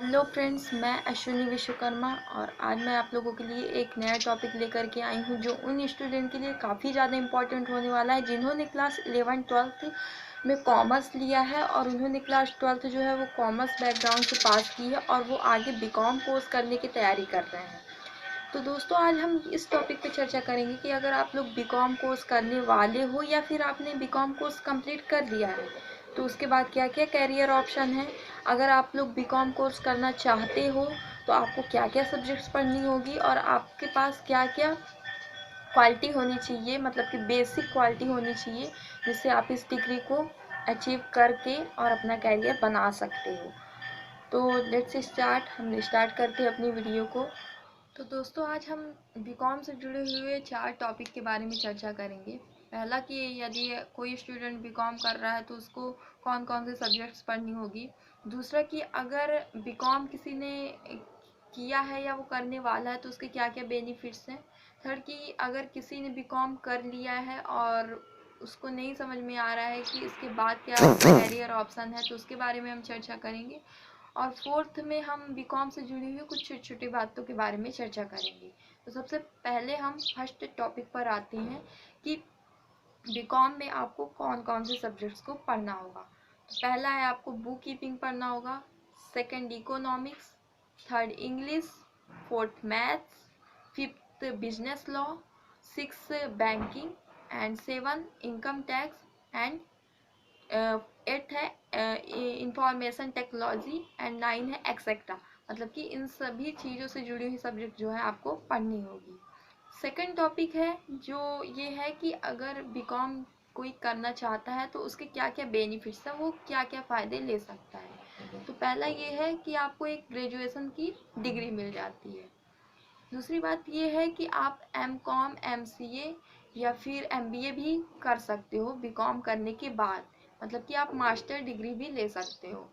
Hello friends, मैं अश्विनी विश्वकर्मा और आज मैं आप लोगों के लिए एक नया टॉपिक लेकर के आई हूं जो उन स्टूडेंट के लिए काफ़ी ज़्यादा इम्पोर्टेंट होने वाला है जिन्होंने क्लास 11-12 में कॉमर्स लिया है और उन्होंने क्लास 12 जो है वो कॉमर्स बैकग्राउंड से पास की है और वो आगे बीकॉम कोर्स करने की तैयारी कर रहे हैं। तो दोस्तों, आज हम इस टॉपिक पे चर्चा करेंगे कि अगर आप लोग बीकॉम कोर्स करने वाले हो या फिर आपने बीकॉम कोर्स कंप्लीट कर लिया है तो उसके बाद क्या क्या कैरियर ऑप्शन है। अगर आप लोग बीकॉम कोर्स करना चाहते हो तो आपको क्या क्या सब्जेक्ट्स पढ़नी होगी और आपके पास क्या क्या क्वालिटी होनी चाहिए, मतलब कि बेसिक क्वालिटी होनी चाहिए जिससे आप इस डिग्री को अचीव करके और अपना कैरियर बना सकते हो। तो लेट्स स्टार्ट, हम स्टार्ट करते हैं अपनी वीडियो को। तो दोस्तों, आज हम बीकॉम से जुड़े हुए 4 टॉपिक के बारे में चर्चा करेंगे। पहला कि यदि कोई स्टूडेंट बीकॉम कर रहा है तो उसको कौन कौन से सब्जेक्ट्स पढ़नी होगी। दूसरा कि अगर बीकॉम किसी ने किया है या वो करने वाला है तो उसके क्या क्या बेनिफिट्स हैं। थर्ड कि अगर किसी ने बीकॉम कर लिया है और उसको नहीं समझ में आ रहा है कि इसके बाद क्या कैरियर ऑप्शन है तो उसके बारे में हम चर्चा करेंगे। और फोर्थ में हम बीकॉम से जुड़ी हुई कुछ छोटी छोटी बातों के बारे में चर्चा करेंगे। तो सबसे पहले हम फर्स्ट टॉपिक पर आते हैं कि बीकॉम में आपको कौन कौन से सब्जेक्ट्स को पढ़ना होगा। तो पहला है आपको बुक कीपिंग पढ़ना होगा, second economics, third English, fourth maths, fifth business law, six banking and seven income tax and eighth है इंफॉर्मेशन टेक्नोलॉजी एंड नाइन है एक्सेट्रा। मतलब कि इन सभी चीज़ों से जुड़ी हुई सब्जेक्ट जो है आपको पढ़नी होगी। सेकंड टॉपिक है जो ये है कि अगर बीकॉम कोई करना चाहता है तो उसके क्या क्या बेनिफिट्स हैं, वो क्या क्या फ़ायदे ले सकता है। तो पहला ये है कि आपको एक ग्रेजुएशन की डिग्री मिल जाती है। दूसरी बात ये है कि आप एम कॉम, एम सी ए या फिर एम बी ए भी कर सकते हो बीकॉम करने के बाद, मतलब कि आप मास्टर डिग्री भी ले सकते हो।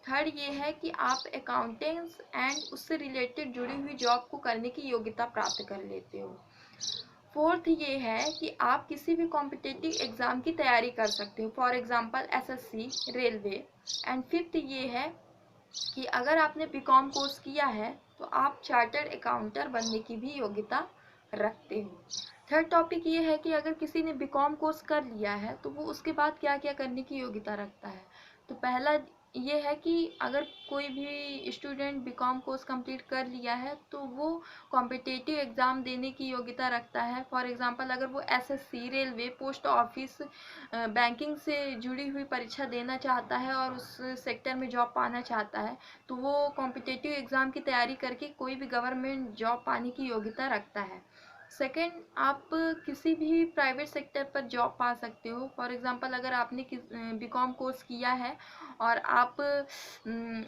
थर्ड ये है कि आप अकाउंटेंट्स एंड उससे रिलेटेड जुड़ी हुई जॉब को करने की योग्यता प्राप्त कर लेते हो। फोर्थ ये है कि आप किसी भी कॉम्पिटिटिव एग्जाम की तैयारी कर सकते हो, for example SSC, railway. And fifth ये है कि अगर आपने बीकॉम कोर्स किया है तो आप चार्टर्ड अकाउंटर बनने की भी योग्यता रखते हो। थर्ड टॉपिक ये है कि अगर किसी ने बीकॉम कोर्स कर लिया है तो वो उसके बाद क्या क्या करने की योग्यता रखता है। तो पहला ये है कि अगर कोई भी स्टूडेंट बीकॉम कोर्स कंप्लीट कर लिया है तो वो कॉम्पिटिटिव एग्ज़ाम देने की योग्यता रखता है। फॉर एग्जांपल अगर वो SSC, railway, post office, banking से जुड़ी हुई परीक्षा देना चाहता है और उस सेक्टर में जॉब पाना चाहता है तो वो कॉम्पिटिटिव एग्ज़ाम की तैयारी करके कोई भी गवर्नमेंट जॉब पाने की योग्यता रखता है। सेकंड, आप किसी भी प्राइवेट सेक्टर पर जॉब पा सकते हो। फॉर एग्जांपल अगर आपने बीकॉम कोर्स किया है और आप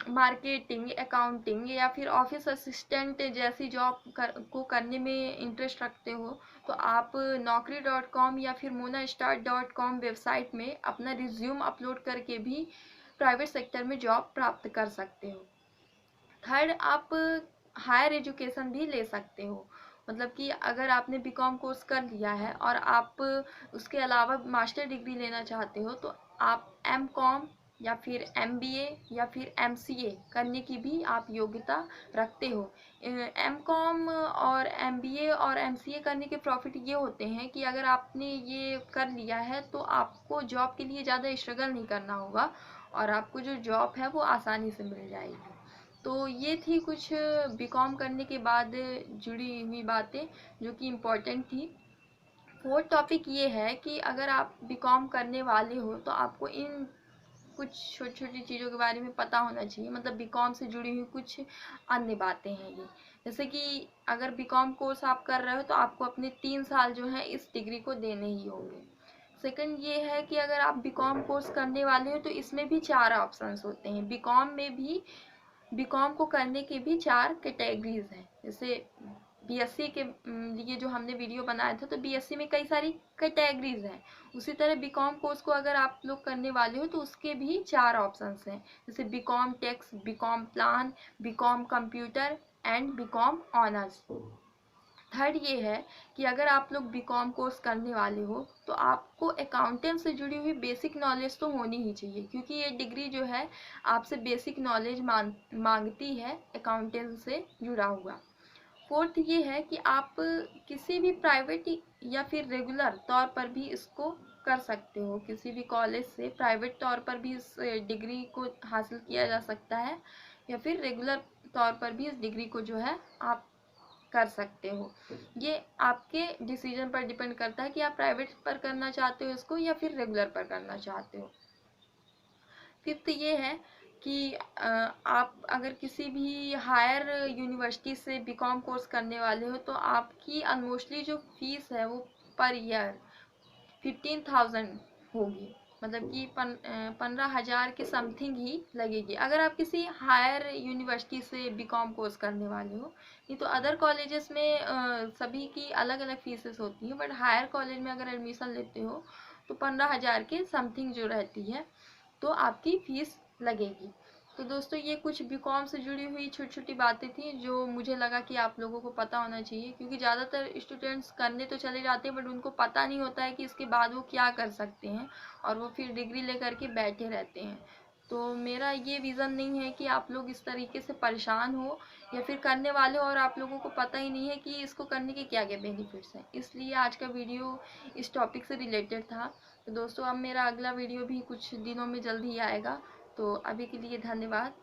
मार्केटिंग, अकाउंटिंग या फिर ऑफिस असिस्टेंट जैसी जॉब को करने में इंटरेस्ट रखते हो तो आप naukri.com या फिर monastar.com वेबसाइट में अपना रिज्यूम अपलोड करके भी प्राइवेट सेक्टर में जॉब प्राप्त कर सकते हो। थर्ड, आप हायर एजुकेशन भी ले सकते हो। मतलब कि अगर आपने बीकॉम कोर्स कर लिया है और आप उसके अलावा मास्टर डिग्री लेना चाहते हो तो आप एम कॉम या फिर एम बी ए या फिर एम सी ए करने की भी आप योग्यता रखते हो। एम कॉम और एम बी ए और एम सी ए करने के प्रॉफिट ये होते हैं कि अगर आपने ये कर लिया है तो आपको जॉब के लिए ज़्यादा स्ट्रगल नहीं करना होगा और आपको जो जॉब है वो आसानी से मिल जाएगी। तो ये थी कुछ बीकॉम करने के बाद जुड़ी हुई बातें जो कि इम्पोर्टेंट थी। फोर्थ टॉपिक ये है कि अगर आप बीकॉम करने वाले हो तो आपको इन कुछ छोटी छोटी चीज़ों के बारे में पता होना चाहिए, मतलब बीकॉम से जुड़ी हुई कुछ अन्य बातें हैं ये। जैसे कि अगर बीकॉम कोर्स आप कर रहे हो तो आपको अपने 3 साल जो है इस डिग्री को देने ही होंगे। सेकंड ये है कि अगर आप बीकॉम कोर्स करने वाले हो तो इसमें भी 4 ऑप्शंस होते हैं। बीकॉम में भी बीकॉम को करने की भी 4 कैटेगरीज हैं। जैसे बीएससी के लिए जो हमने वीडियो बनाया था तो बीएससी में कई सारी कैटेगरीज हैं। उसी तरह बीकॉम कोर्स को अगर आप लोग करने वाले हो तो उसके भी 4 ऑप्शंस हैं। जैसे BCom tax, BCom plan, BCom computer and BCom honours. Third ये है कि अगर आप लोग बीकॉम कोर्स करने वाले हो तो आपको अकाउंटेंट से जुड़ी हुई बेसिक नॉलेज तो होनी ही चाहिए, क्योंकि ये डिग्री जो है आपसे बेसिक नॉलेज मांगती है अकाउंटेंट से जुड़ा हुआ। फोर्थ ये है कि आप किसी भी प्राइवेट या फिर रेगुलर तौर पर भी इसको कर सकते हो, किसी भी कॉलेज से प्राइवेट तौर पर भी इस डिग्री को हासिल किया जा सकता है, या फिर रेगुलर तौर पर भी इस डिग्री को जो है आप कर सकते हो। ये आपके डिसीजन पर डिपेंड करता है कि आप प्राइवेट पर करना चाहते हो इसको या फिर रेगुलर पर करना चाहते हो। फिफ्थ ये है कि आप अगर किसी भी हायर यूनिवर्सिटी से बीकॉम कोर्स करने वाले हो तो आपकी अनमोस्टली जो फीस है वो पर ईयर 15,000 होगी, मतलब कि 15,000 के समथिंग ही लगेगी अगर आप किसी हायर यूनिवर्सिटी से बीकॉम कोर्स करने वाले हो। नहीं तो अदर कॉलेजेस में सभी की अलग अलग फीसेस होती हैं, बट हायर कॉलेज में अगर एडमिशन लेते हो तो 15,000 के समथिंग जो रहती है तो आपकी फीस लगेगी। तो दोस्तों ये कुछ बीकॉम से जुड़ी हुई छोटी छोटी बातें थी जो मुझे लगा कि आप लोगों को पता होना चाहिए, क्योंकि ज़्यादातर स्टूडेंट्स करने तो चले जाते हैं बट उनको पता नहीं होता है कि इसके बाद वो क्या कर सकते हैं, और वो फिर डिग्री लेकर के बैठे रहते हैं। तो मेरा ये विज़न नहीं है कि आप लोग इस तरीके से परेशान हो या फिर करने वाले हो और आप लोगों को पता ही नहीं है कि इसको करने के क्या क्या बेनिफिट्स हैं। इसलिए आज का वीडियो इस टॉपिक से रिलेटेड था। तो दोस्तों अब मेरा अगला वीडियो भी कुछ दिनों में जल्द ही आएगा, तो अभी के लिए धन्यवाद।